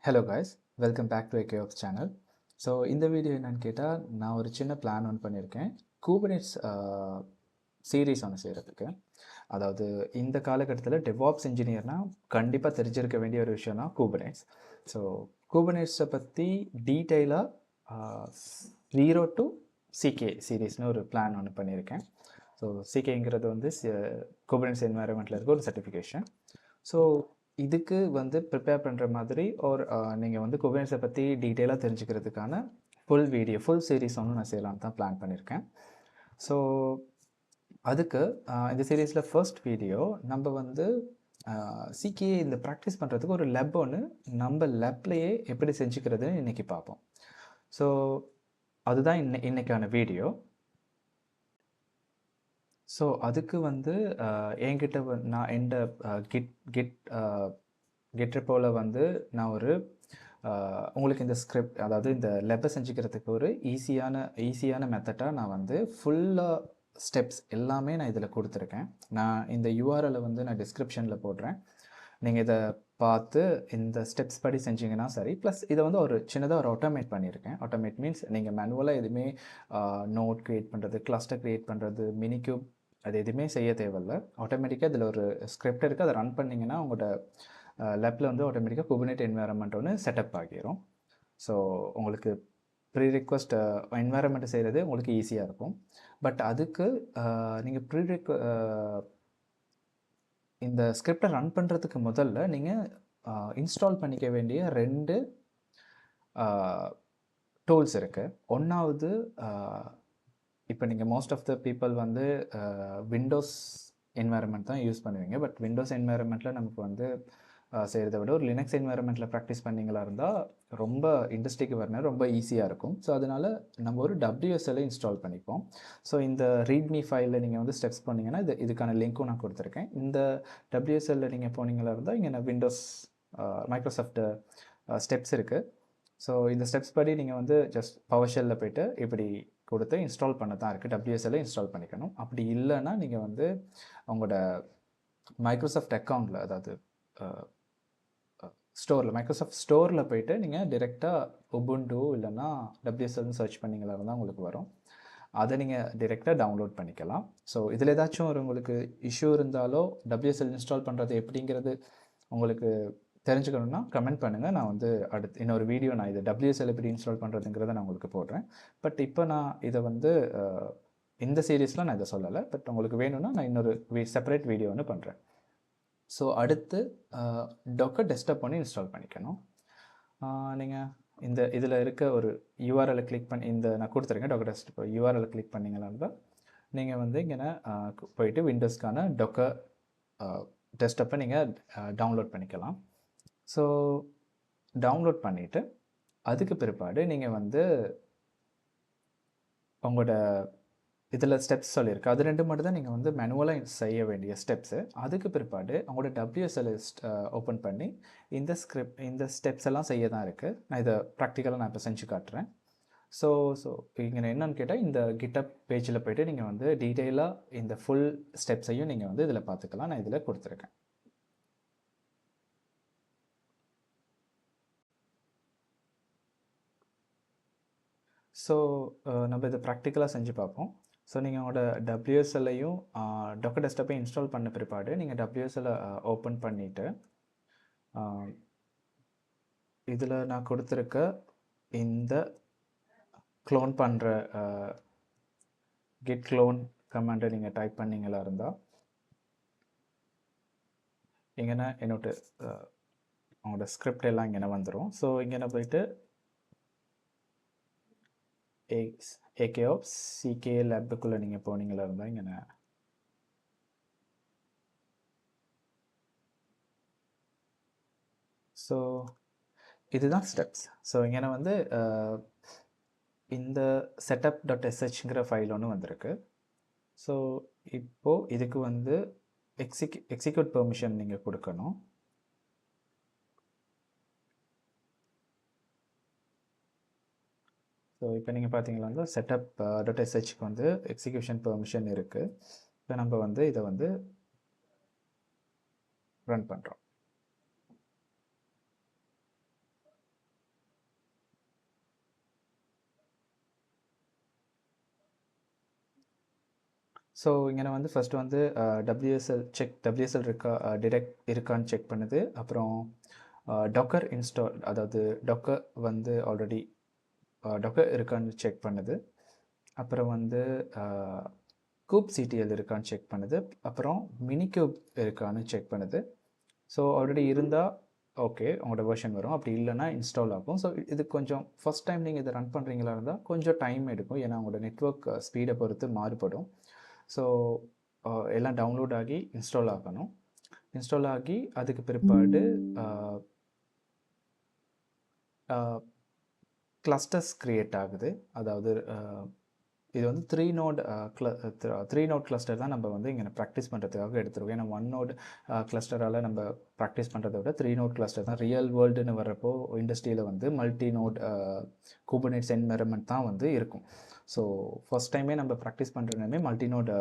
Hello guys, welcome back to AKOps channel. So இந்த video என்னன்னு கேட்டால், நான் ஒரு சின்ன பிளான் ஒன்று பண்ணியிருக்கேன். கூபர்நெட்ஸ் சீரீஸ் ஒன்று செய்கிறதுக்கு. அதாவது இந்த காலகட்டத்தில் டெவாப்ஸ் இன்ஜினியர்னால் கண்டிப்பாக தெரிஞ்சிருக்க வேண்டிய ஒரு விஷயம் தான் கூபர்நெட்ஸ். ஸோ கூபர்நெட்ஸை பற்றி டீட்டெயிலாக 0 to CK சீரீஸ்னு ஒரு பிளான் ஒன்று பண்ணியிருக்கேன். ஸோ CKங்கிறது வந்து கூபர்நெட்ஸ் என்வாயர்மெண்ட்டில் இருக்க ஒரு சர்டிஃபிகேஷன். ஸோ இதுக்கு வந்து ப்ரிப்பேர் பண்ணுற மாதிரி ஒரு நீங்கள் வந்து குபேர்னஸை பற்றி டீட்டெயிலாக தெரிஞ்சுக்கிறதுக்கான ஃபுல் சீரீஸ் ஒன்று நான் செய்யலான்னு தான் பிளான் பண்ணியிருக்கேன். ஸோ அதுக்கு இந்த சீரீஸில் ஃபர்ஸ்ட் வீடியோ நம்ம வந்து சிகே இந்த ப்ராக்டிஸ் பண்ணுறதுக்கு ஒரு லெப் ஒன்று நம்ம லெப்லேயே எப்படி செஞ்சுக்கிறதுன்னு இன்றைக்கி பார்ப்போம். ஸோ அதுதான் இன்னைக்கான வீடியோ. ஸோ அதுக்கு வந்து என்கிட்ட நான் எந்த கிட் ரெப்போவில் வந்து நான் ஒரு உங்களுக்கு இந்த ஸ்கிரிப்ட், அதாவது இந்த லெப்பை செஞ்சுக்கிறதுக்கு ஒரு ஈஸியான மெத்தடாக நான் வந்து ஃபுல்லாக ஸ்டெப்ஸ் எல்லாமே நான் இதில் கொடுத்துருக்கேன். நான் இந்த யூஆர்எல்லை வந்து நான் டிஸ்கிரிப்ஷனில் போடுறேன். நீங்கள் இதை பார்த்து இந்த ஸ்டெப்ஸ் படி செஞ்சிங்கன்னா சரி. ப்ளஸ் இதை வந்து ஒரு சின்னதாக ஒரு ஆட்டோமேட் பண்ணியிருக்கேன். ஆட்டோமேட் மீன்ஸ் நீங்கள் மேனுவலாக எதுவுமே நோட் க்ரியேட் பண்ணுறது, கிளஸ்டர் க்ரியேட் பண்ணுறது, மினிக்யூப் அது எதுவுமே செய்ய தேவையில்லை. ஆட்டோமேட்டிக்காக இதில் ஒரு ஸ்கிரிப்ட் இருக்குது, அதை ரன் பண்ணிங்கன்னா உங்களோட லேப்பில் வந்து ஆட்டோமேட்டிக்காக குபர்நெட் என்வாயர்மெண்ட் ஒன்று செட்டப் ஆகிரும். ஸோ உங்களுக்கு ப்ரீ ரிக்வஸ்ட் என்வாயர்மெண்ட்டை செய்கிறது உங்களுக்கு ஈஸியாக இருக்கும். பட் அதுக்கு நீங்கள் இந்த ஸ்கிரிப்டை ரன் பண்ணுறதுக்கு முதல்ல நீங்கள் இன்ஸ்டால் பண்ணிக்க வேண்டிய 2 டூல்ஸ் இருக்குது. ஒன்றாவது, இப்போ நீங்கள் மோஸ்ட் ஆஃப் த பீப்புள் வந்து விண்டோஸ் என்வாயர்மெண்ட் தான் யூஸ் பண்ணுவீங்க. பட் விண்டோஸ் என்வாயர்மெண்ட்டில் நமக்கு வந்து செய்கிறத விட ஒரு லினக்ஸ் என்வாயர்மெண்ட்டில் ப்ராக்டிஸ் பண்ணிங்களா இருந்தால் ரொம்ப இண்டஸ்ட்ரிக்கு வரணும், ரொம்ப ஈஸியாக இருக்கும். ஸோ அதனால் நம்ம ஒரு WSL இன்ஸ்டால் பண்ணிப்போம். ஸோ இந்த ரீட்மி ஃபைலில் நீங்கள் வந்து ஸ்டெப்ஸ் போனீங்கன்னா இதுக்கான லிங்க்கும் நான் கொடுத்துருக்கேன். இந்த WSL நீங்கள் போனீங்களா இருந்தால் இங்கே நான் விண்டோஸ் மைக்ரோசாஃப்ட் ஸ்டெப்ஸ் இருக்குது. ஸோ இந்த ஸ்டெப்ஸ் படி நீங்கள் வந்து ஜஸ்ட் பவர்ஷெல்லில் போய்ட்டு இப்படி கொடுத்து இன்ஸ்டால் பண்ண தான் இருக்குது. WSL இன்ஸ்டால் பண்ணிக்கணும். அப்படி இல்லைன்னா நீங்கள் வந்து உங்களோட மைக்ரோசாஃப்ட் அக்கௌண்ட்டில், அதாவது ஸ்டோரில், மைக்ரோசாஃப்ட் ஸ்டோரில் போய்ட்டு நீங்கள் டிரெக்டாக உபுண்டு இல்லைன்னா WSLன்னு சர்ச் பண்ணிங்களா இருந்தால் உங்களுக்கு வரும். அதை நீங்கள் டிரெக்டாக டவுன்லோட் பண்ணிக்கலாம். ஸோ இதில் ஏதாச்சும் ஒரு உங்களுக்கு இஷ்யூ இருந்தாலோ WSL இன்ஸ்டால் பண்ணுறது எப்படிங்கிறது உங்களுக்கு தெரிஞ்சுக்கணுன்னா கமெண்ட் பண்ணுங்கள். நான் வந்து அடுத்து இன்னொரு வீடியோ நான் இது WSL எப்படி இன்ஸ்டால் பண்ணுறதுங்கிறத நான் உங்களுக்கு போடுறேன். பட் இப்போ நான் இதை வந்து இந்த சீரீஸில் நான் இதை சொல்லலை. பட் உங்களுக்கு வேணும்னா நான் இன்னொரு செப்பரேட் வீடியோ ஒன்று பண்ணுறேன். ஸோ அடுத்து டொக்கர் டெஸ்க்டாப் ஒன்று இன்ஸ்டால் பண்ணிக்கணும். நீங்கள் இதில் இருக்க ஒரு யூஆர்எல்லை கிளிக் பண்ணி, இந்த நான் கொடுத்துருக்கேன் டொக்கர் டெஸ்க்டாப் யூஆர்எல்லை கிளிக் பண்ணிங்களா இருந்தால் நீங்கள் வந்து இங்கே போயிட்டு விண்டோஸ்க்கான டொக்கர் டெஸ்க்டாப்பை நீங்கள் டவுன்லோட் பண்ணிக்கலாம். ஸோ டவுன்லோட் பண்ணிவிட்டு அதுக்கு பிற்பாடு நீங்கள் வந்து உங்களோட இதில் ஸ்டெப்ஸ் சொல்லியிருக்கு, அது 2 மட்டும் தான் நீங்கள் வந்து மேனுவலாக செய்ய வேண்டிய ஸ்டெப்ஸு. அதுக்கு பிற்பாடு அவங்களோட WSL ஓப்பன் பண்ணி இந்த ஸ்டெப்ஸ் எல்லாம் செய்ய தான் இருக்குது. நான் இதை ப்ராக்டிக்கலாக நான் இப்போ செஞ்சு காட்டுறேன். ஸோ இங்கே என்னன்னு கேட்டால், இந்த கிட்டப் பேஜில் போய்ட்டு நீங்கள் வந்து டீட்டெயிலாக இந்த ஃபுல் ஸ்டெப்ஸையும் நீங்கள் வந்து இதில் பார்த்துக்கலாம். நான் இதில் கொடுத்துருக்கேன். ஸோ நம்ம இதை ப்ராக்டிக்கலாக செஞ்சு பார்ப்போம். ஸோ நீங்கள் உங்களோட WSLையும் டொக்கர் டெஸ்க்டாப்பையும் இன்ஸ்டால் பண்ண பிற்பாடு நீங்கள் WSLை ஓப்பன் பண்ணிவிட்டு இதில் நான் கொடுத்துருக்க இந்த க்ளோன் பண்ணுற கிட் க்ளோன் கமாண்டை நீங்கள் டைப் பண்ணிங்களா இருந்தால் இங்கே என்னோட அவங்களோட ஸ்கிரிப்ட் எல்லாம் இங்கே வந்துடும். ஸோ இங்கே போயிட்டு AKOps CK லேப்புக்குள்ளே நீங்கள் போனீங்களா இருந்தால் இங்கே ஸோ இதுதான் ஸ்டெப்ஸ். ஸோ இங்கே வந்து இந்த setup.shங்கிற ஃபைல் ஒன்று வந்திருக்கு. ஸோ இப்போது இதுக்கு வந்து எக்ஸிக்யூட் பெர்மிஷன் நீங்கள் கொடுக்கணும். ஸோ இப்போ நீங்கள் பார்த்தீங்களா வந்து setup.shக்கு வந்து எக்ஸிக்யூஷன் பெர்மிஷன் இருக்குது. இப்போ நம்ம வந்து இதை வந்து ரன் பண்ணுறோம். ஸோ இங்கே வந்து ஃபஸ்ட்டு வந்து டபிள்யூஎஸ்எல் இருக்கான்னு செக் பண்ணுது. அப்புறம் டொக்கர் இன்ஸ்டால், அதாவது டொக்கர் வந்து ஆல்ரெடி டொக்கர் இருக்கான்னு செக் பண்ணுது. அப்புறம் வந்து kubectl இருக்கான்னு செக் பண்ணுது. அப்புறம் மினிக்யூப் இருக்கான்னு செக் பண்ணுது. ஸோ ஆல்ரெடி இருந்தால் ஓகே, உங்களோட வெர்ஷன் வரும். அப்படி இல்லைன்னா இன்ஸ்டால் ஆகும். ஸோ இது கொஞ்சம் ஃபஸ்ட் டைம் நீங்கள் இதை ரன் பண்ணுறீங்களா இருந்தால் கொஞ்சம் டைம் எடுக்கும். ஏன்னா உங்களோட நெட்வொர்க் ஸ்பீடை பொறுத்து மாறுபடும். ஸோ எல்லாம் டவுன்லோட் ஆகி இன்ஸ்டால் ஆகணும். இன்ஸ்டால் ஆகி அதுக்கு பிற்பாடு கிளஸ்டர்ஸ் க்ரியேட் ஆகுது. அதாவது இது வந்து 3 நோட் கிளஸ்டர் தான் நம்ம வந்து இங்கே ப்ராக்டிஸ் பண்ணுறதுக்காக எடுத்துருக்கோம். ஏன்னா 1 நோட் கிளஸ்டரால் நம்ம ப்ராக்டிஸ் பண்ணுறத விட 3 நோட் கிளஸ்டர் தான் ரியல் வேர்ல்டுன்னு வர்றப்போ இண்டஸ்ட்ரியில் வந்து மல்டி நோட் குபர்நெட்ஸ் என்வைரன்மெண்ட் தான் வந்து இருக்கும். ஸோ ஃபஸ்ட் டைமே நம்ம ப்ராக்டிஸ் பண்ணுறதுமே மல்டி நோட்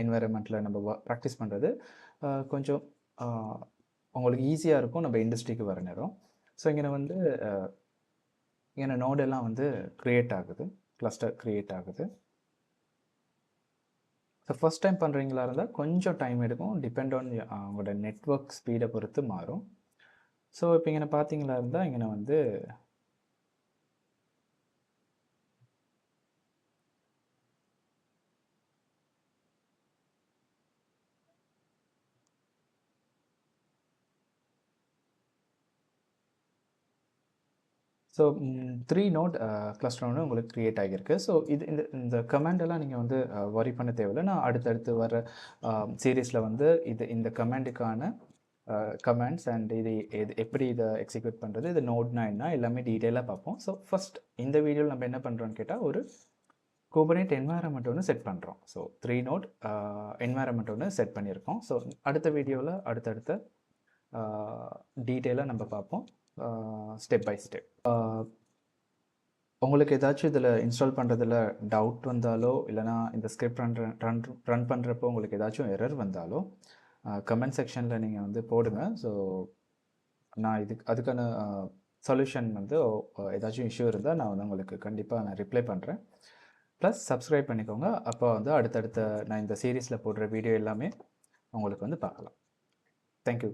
என்வைரன்மெண்ட்டில் நம்ம ப்ராக்டிஸ் பண்ணுறது கொஞ்சம் உங்களுக்கு ஈஸியாக இருக்கும் நம்ம இண்டஸ்ட்ரிக்கு வர நேரம். ஸோ இங்கே வந்து இங்கே நோடெல்லாம் வந்து க்ரியேட் ஆகுது, கிளஸ்டர் க்ரியேட் ஆகுது. ஸோ ஃபஸ்ட் டைம் பண்ணுறீங்களா இருந்தால் கொஞ்சம் டைம் எடுக்கும். டிபெண்ட் ஆன் உங்களோட நெட்வொர்க் ஸ்பீடை பொறுத்து மாறும். ஸோ இப்போ இங்கே பார்த்தீங்களா இருந்தால் இங்கே வந்து ஸோ 3 நோட் கிளஸ்டர் ஒன்று உங்களுக்கு க்ரியேட் ஆகியிருக்கு. ஸோ இந்த கமெண்டெல்லாம் நீங்கள் வந்து வரி பண்ண தேவையில்லை. நான் அடுத்தடுத்து வர சீரீஸில் வந்து இந்த கமெண்டுக்கான கமெண்ட்ஸ் அண்ட் இது எப்படி இதை எக்ஸிக்யூட் பண்ணுறது, இது நோட்னா என்ன, எல்லாமே டீட்டெயிலாக பார்ப்போம். ஸோ ஃபஸ்ட் இந்த வீடியோவில் நம்ம என்ன பண்ணுறோன்னு கேட்டால் ஒரு குபர்நெட் என்வாயரன்மெண்ட் ஒன்று செட் பண்ணுறோம். ஸோ 3 நோட் என்வாயரன்மெண்ட் ஒன்று செட் பண்ணியிருக்கோம். ஸோ அடுத்த வீடியோவில் அடுத்தடுத்த டீட்டெயிலாக நம்ம பார்ப்போம், ஸ்டெப் பை ஸ்டெப். உங்களுக்கு ஏதாச்சும் இதில் இன்ஸ்டால் பண்ணுறதுல டவுட் வந்தாலோ, இல்லைனா இந்த ஸ்கிரிப்ட் ரன் பண்ணுறப்போ உங்களுக்கு ஏதாச்சும் எரர் வந்தாலோ கமெண்ட் செக்ஷனில் நீங்கள் வந்து போடுங்க. ஸோ நான் அதுக்கான சொல்யூஷன் வந்து ஏதாச்சும் இஷ்யூ இருந்தால் நான் வந்து உங்களுக்கு கண்டிப்பாக நான் ரிப்ளை பண்ணுறேன். ப்ளஸ் சப்ஸ்கிரைப் பண்ணிக்கோங்க. அப்போ வந்து அடுத்தடுத்த நான் இந்த சீரீஸில் போடுற வீடியோ எல்லாமே உங்களுக்கு வந்து பார்க்கலாம். தேங்க்யூ.